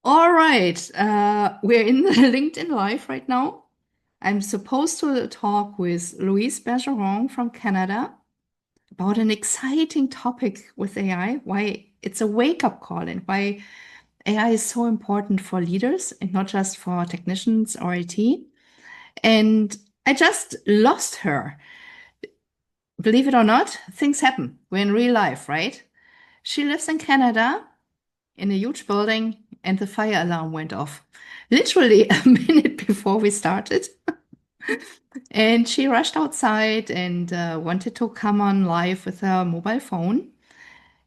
All right, we're in the LinkedIn Live right now. I'm supposed to talk with Louise Bergeron from Canada about an exciting topic with AI, why it's a wake-up call and why AI is so important for leaders and not just for technicians or IT. And I just lost her. Believe it or not, things happen. We're in real life, right? She lives in Canada in a huge building, and the fire alarm went off literally a minute before we started. And she rushed outside and wanted to come on live with her mobile phone.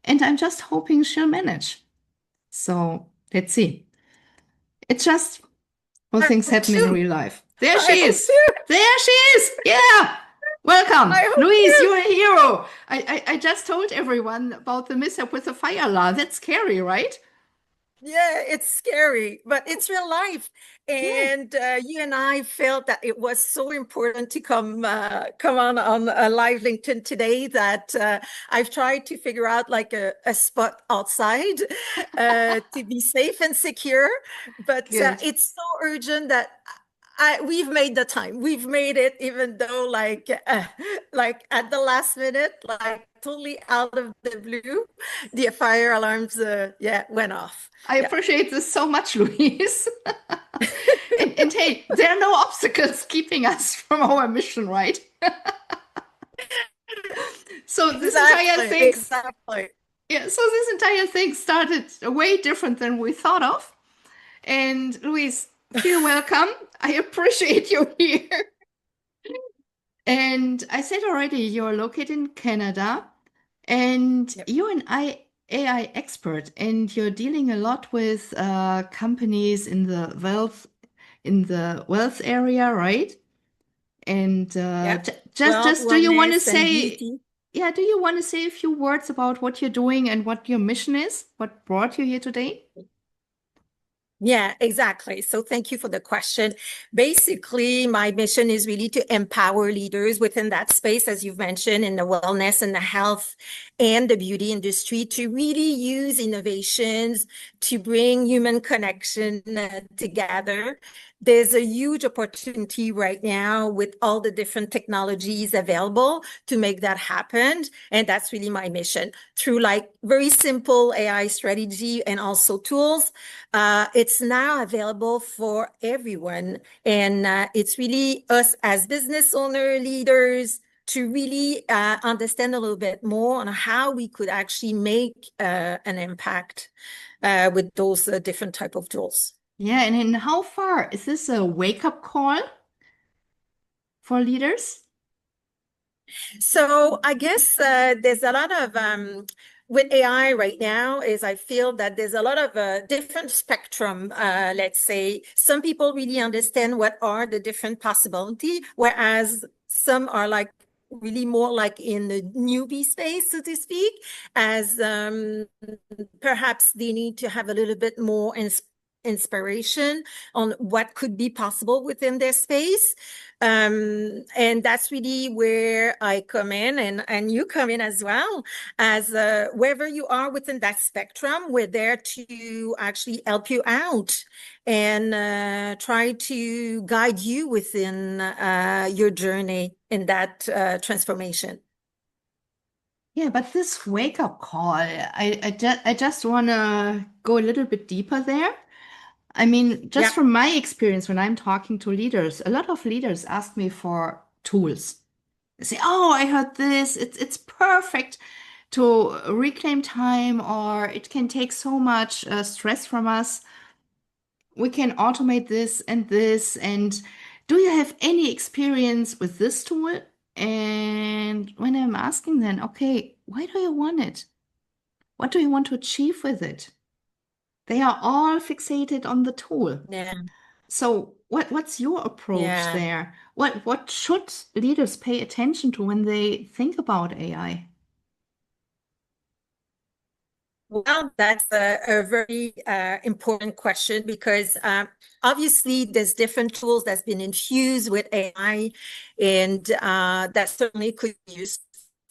And I'm just hoping she'll manage. So let's see. It's just how I things hope happen in too. real life. There I she hope is. too. There she is. Yeah. Welcome. I hope Louise, too. you're a hero. I just told everyone about the mishap with the fire alarm. That's scary, right? Yeah, it's scary, but it's real life. Yeah. And you and I felt that it was so important to come on a live LinkedIn today that I've tried to figure out like a spot outside to be safe and secure. But Good. it's so urgent that we've made the time. We've made it, even though like at the last minute, like totally out of the blue, the fire alarms yeah went off. I Yeah. appreciate this so much, Louise. And hey, there are no obstacles keeping us from our mission, right? So this entire Exactly, thing, exactly. yeah, so this entire thing started way different than we thought of. And Louise, feel welcome. I appreciate you here. And I said already, you're located in Canada and Yep. you're an AI expert and you're dealing a lot with companies in the wealth area, right? And Yep. just Wealth, do you want to wellness, and say, beauty. yeah, do you want to say a few words about what you're doing and what your mission is? What brought you here today? Yeah, exactly. So thank you for the question. Basically, my mission is really to empower leaders within that space, as you've mentioned, in the wellness and the health and the beauty industry to really use innovations to bring human connection together. There's a huge opportunity right now with all the different technologies available to make that happen. And that's really my mission through like very simple AI strategy and also tools. It's now available for everyone. And it's really us as business owner leaders to really understand a little bit more on how we could actually make an impact with those different type of tools. Yeah, and in how far is this a wake-up call for leaders? So I guess there's a lot of with AI right now is I feel that there's a lot of different spectrum. Let's say some people really understand what are the different possibility, whereas some are like really more like in the newbie space, so to speak, as perhaps they need to have a little bit more inspiration on what could be possible within their space. And that's really where I come in and you come in as well. As wherever you are within that spectrum, we're there to actually help you out and try to guide you within your journey in that transformation. Yeah, but this wake-up call, I just want to go a little bit deeper there. I mean, just Yeah. from my experience when I'm talking to leaders, a lot of leaders ask me for tools. They say, "Oh, I heard this. It's perfect to reclaim time, or it can take so much stress from us. We can automate this and this. And do you have any experience with this tool?" And when I'm asking them, okay, why do you want it? What do you want to achieve with it? They are all fixated on the tool. Yeah. So what's your approach Yeah. there? What should leaders pay attention to when they think about AI? Well, that's a very important question because obviously there's different tools that's been infused with AI, and that certainly could be used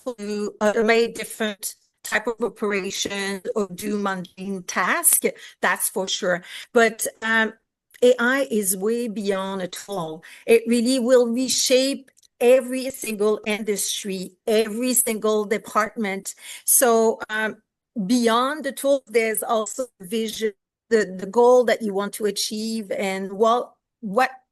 to automate different type of operation or do mundane task, that's for sure. But AI is way beyond a tool. It really will reshape every single industry, every single department. So beyond the tool, there's also vision, the goal that you want to achieve, and what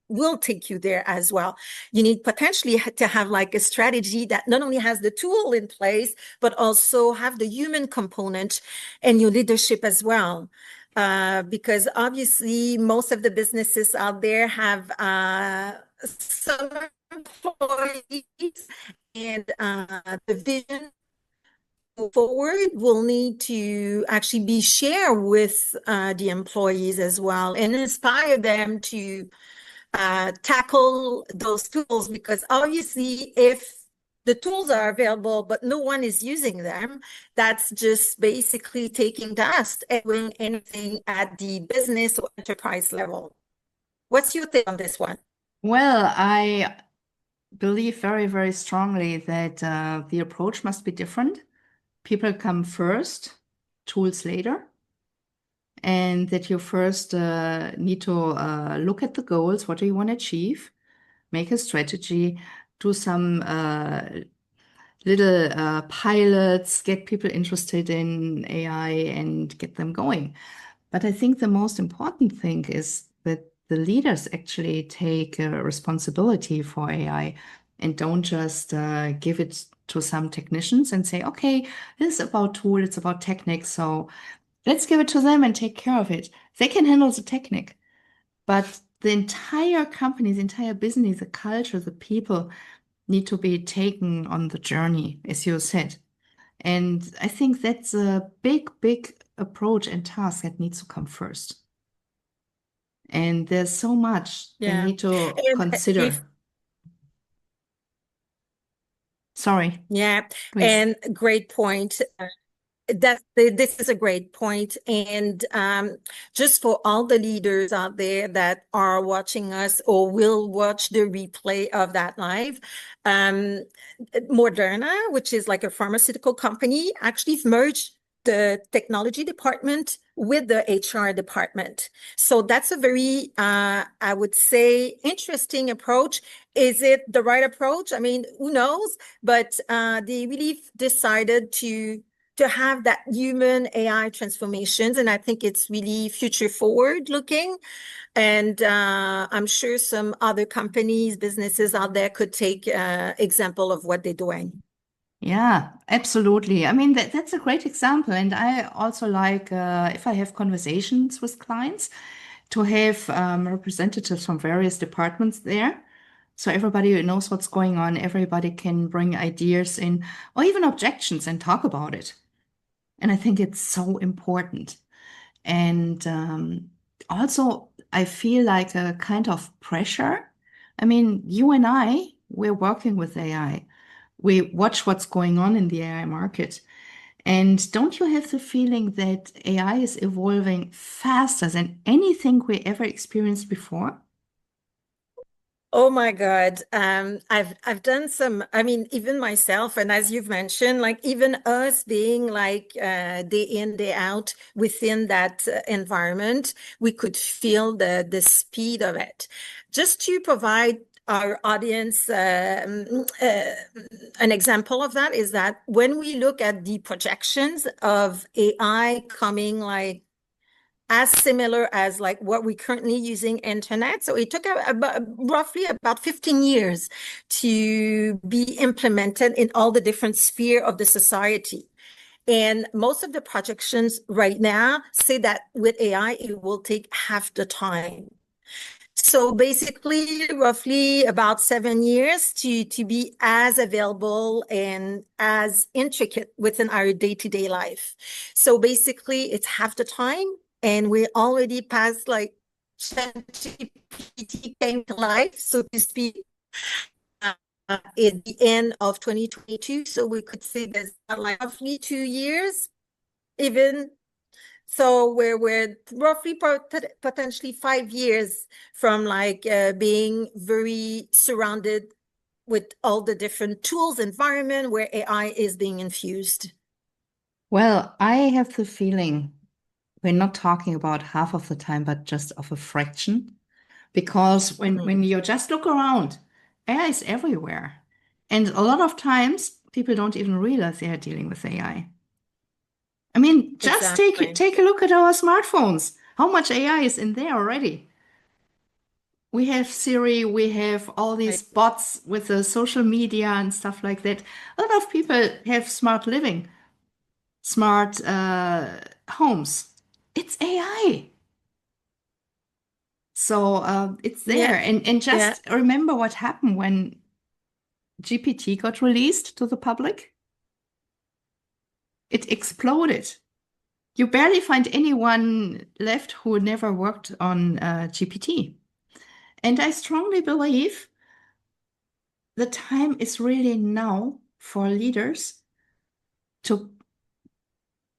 will take you there as well. You need potentially to have like a strategy that not only has the tool in place, but also have the human component and your leadership as well. Because obviously most of the businesses out there have some employees, and the vision forward will need to actually be shared with the employees as well, and inspire them to tackle those tools. Because obviously if the tools are available but no one is using them, that's just basically taking dust and doing anything at the business or enterprise level. What's your take on this one? Well, I believe very, very strongly that the approach must be different. People come first, tools later, and that you first need to look at the goals. What do you want to achieve? Make a strategy, do some little pilots, get people interested in AI and get them going. But I think the most important thing is that the leaders actually take responsibility for AI and don't just give it to some technicians and say, okay, this is about tool, it's about technique, so let's give it to them and take care of it. They can handle the technique. But the entire company, the entire business, the culture, the people need to be taken on the journey, as you said. And I think that's a big, big approach and task that needs to come first. And there's so much they Yeah. need to And if consider. Sorry, yeah, please. and great point. This is a great point. And just for all the leaders out there that are watching us or will watch the replay of that live, um, Moderna, which is like a pharmaceutical company, actually merged the technology department with the HR department. So that's a very, I would say, interesting approach. Is it the right approach? I mean, who knows? But they really decided to have that human AI transformations. And I think it's really future forward looking. And I'm sure some other companies, businesses out there could take example of what they're doing. Yeah, absolutely. I mean, that's a great example. And I also like, if I have conversations with clients, to have representatives from various departments there. So everybody knows what's going on. Everybody can bring ideas in or even objections and talk about it. And I think it's so important. And also, I feel like a kind of pressure. I mean, you and I, we're working with AI. We watch what's going on in the AI market. And don't you have the feeling that AI is evolving faster than anything we ever experienced before? Oh my God. I've done some, I mean, even myself, and as you've mentioned, like even us being like day in, day out within that environment, we could feel the speed of it. Just to provide our audience an example of that is that when we look at the projections of AI coming like as similar as like what we're currently using internet. So it took about roughly about 15 years to be implemented in all the different sphere of the society. And most of the projections right now say that with AI, it will take half the time. So basically, roughly about 7 years to be as available and as intricate within our day-to-day life. So basically, it's half the time, and we already passed like ChatGPT came to life, so to speak, at the end of 2022. So we could say there's like roughly 2 years, even so we're roughly potentially 5 years from like being very surrounded with all the different tools, environment where AI is being infused. Well, I have the feeling we're not talking about half of the time, but just of a fraction. Because when Mhm. you just look around, AI is everywhere. And a lot of times people don't even realize they are dealing with AI. I mean, just Exactly. take a look at our smartphones. How much AI is in there already? We have Siri, we have all Right. these bots with the social media and stuff like that. A lot of people have smart living, smart homes. It's AI. So it's there. Yeah. And Yeah. just remember what happened when GPT got released to the public. It exploded. You barely find anyone left who never worked on GPT. And I strongly believe the time is really now for leaders to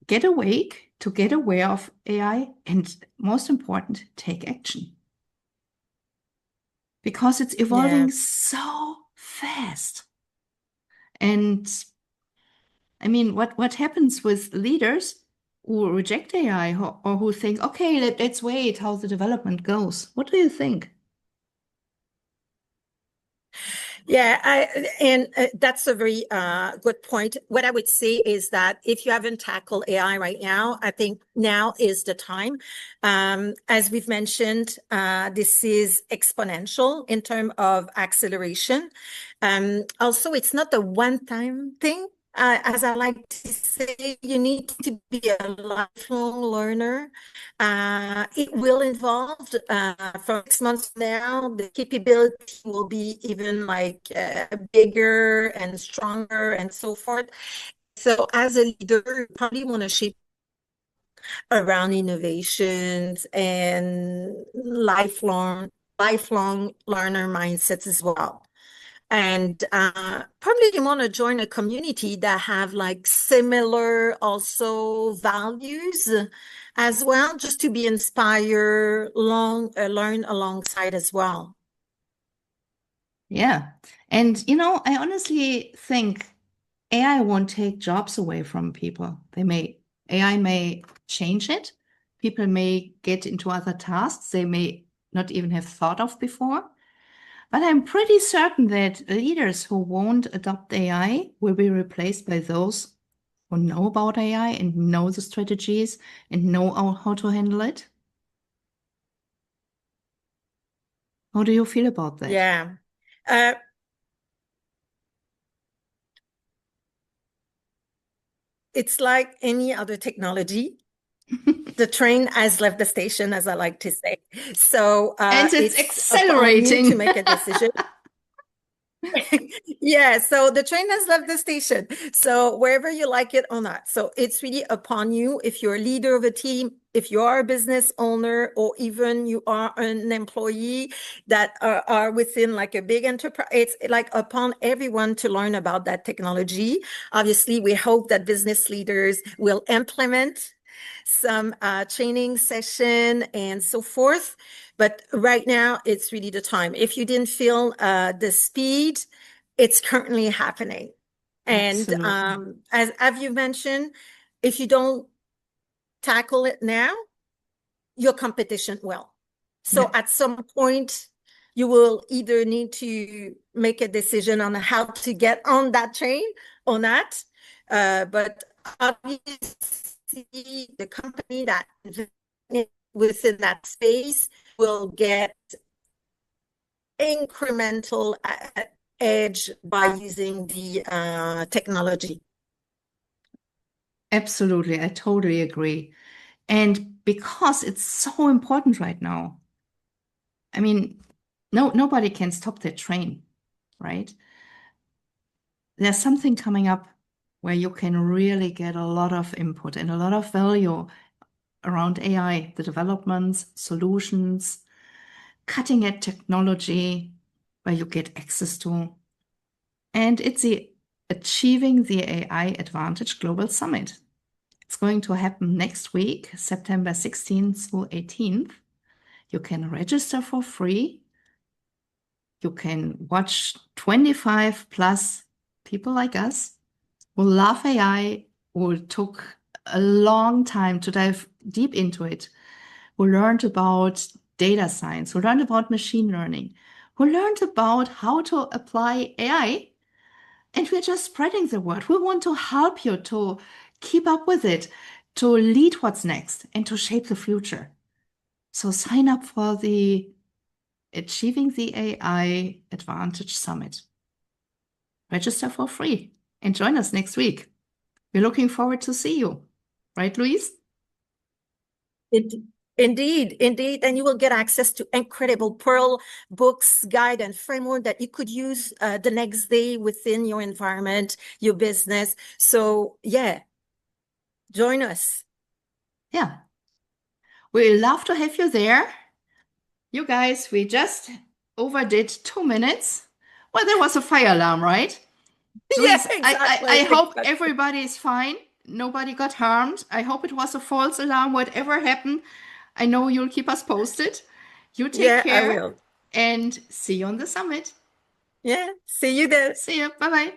get awake, to get aware of AI, and most important, take action because it's Yeah. evolving so fast. And I mean, what happens with leaders who reject AI or who think, okay, let's wait how the development goes? What do you think? Yeah, and that's a very good point. What I would say is that if you haven't tackled AI right now, I think now is the time. As we've mentioned, this is exponential in terms of acceleration. Also, it's not a one-time thing. As I like to say, you need to be a lifelong learner. It will involve from 6 months from now, the capability will be even like bigger and stronger and so forth. So as a leader, you probably want to shape around innovations and lifelong learner mindsets as well. And probably you want to join a community that have like similar also values as well, just to be inspired, learn alongside as well. Yeah. And I honestly think AI won't take jobs away from people. AI may change it. People may get into other tasks they may not even have thought of before. But I'm pretty certain that leaders who won't adopt AI will be replaced by those who know about AI and know the strategies and know how to handle it. How do you feel about that? Yeah. Uh, it's like any other technology. The train has left the station, as I like to say. So And it's it's upon you to accelerating. make a decision. Yeah, so the train has left the station. So wherever you like it or not. So it's really upon you. If you're a leader of a team, if you are a business owner, or even you are an employee that are within like a big enterprise, it's like upon everyone to learn about that technology. Obviously, we hope that business leaders will implement some training session and so forth. But right now, it's really the time. If you didn't feel the speed, it's currently happening. And Absolutely. as you mentioned, if you don't tackle it now, your competition will. So Yeah, at some point, you will either need to make a decision on how to get on that train or not. But obviously, the company that within that space will get incremental edge by using the technology. absolutely. I totally agree. And because it's so important right now, I mean, nobody can stop that train, right? There's something coming up where you can really get a lot of input and a lot of value around AI, the developments, solutions, cutting edge technology where you get access to. And it's the Achieving the AI Advantage Global Summit. It's going to happen next week, September 16th through 18th. You can register for free. You can watch 25 plus people like us who love AI, who took a long time to dive deep into it, who learned about data science, who learned about machine learning, who learned about how to apply AI. And we're just spreading the word. We want to help you to keep up with it, to lead what's next, and to shape the future. So sign up for the Achieving the AI Advantage Summit. Register for free and join us next week. We're looking forward to see you. Right, Louise? It, indeed, indeed. And you will get access to incredible Pearl books, guide, and framework that you could use the next day within your environment, your business. So yeah, join us. Yeah. We'd love to have you there. You guys, we just overdid 2 minutes. Well, there was a fire alarm, right? Yeah, Louise, I exactly. hope everybody is fine. Nobody got harmed. I hope it was a false alarm. Whatever happened, I know you'll keep us posted. You take Yeah, I care will. and see you on the summit. Yeah, see you there. See you. Bye bye.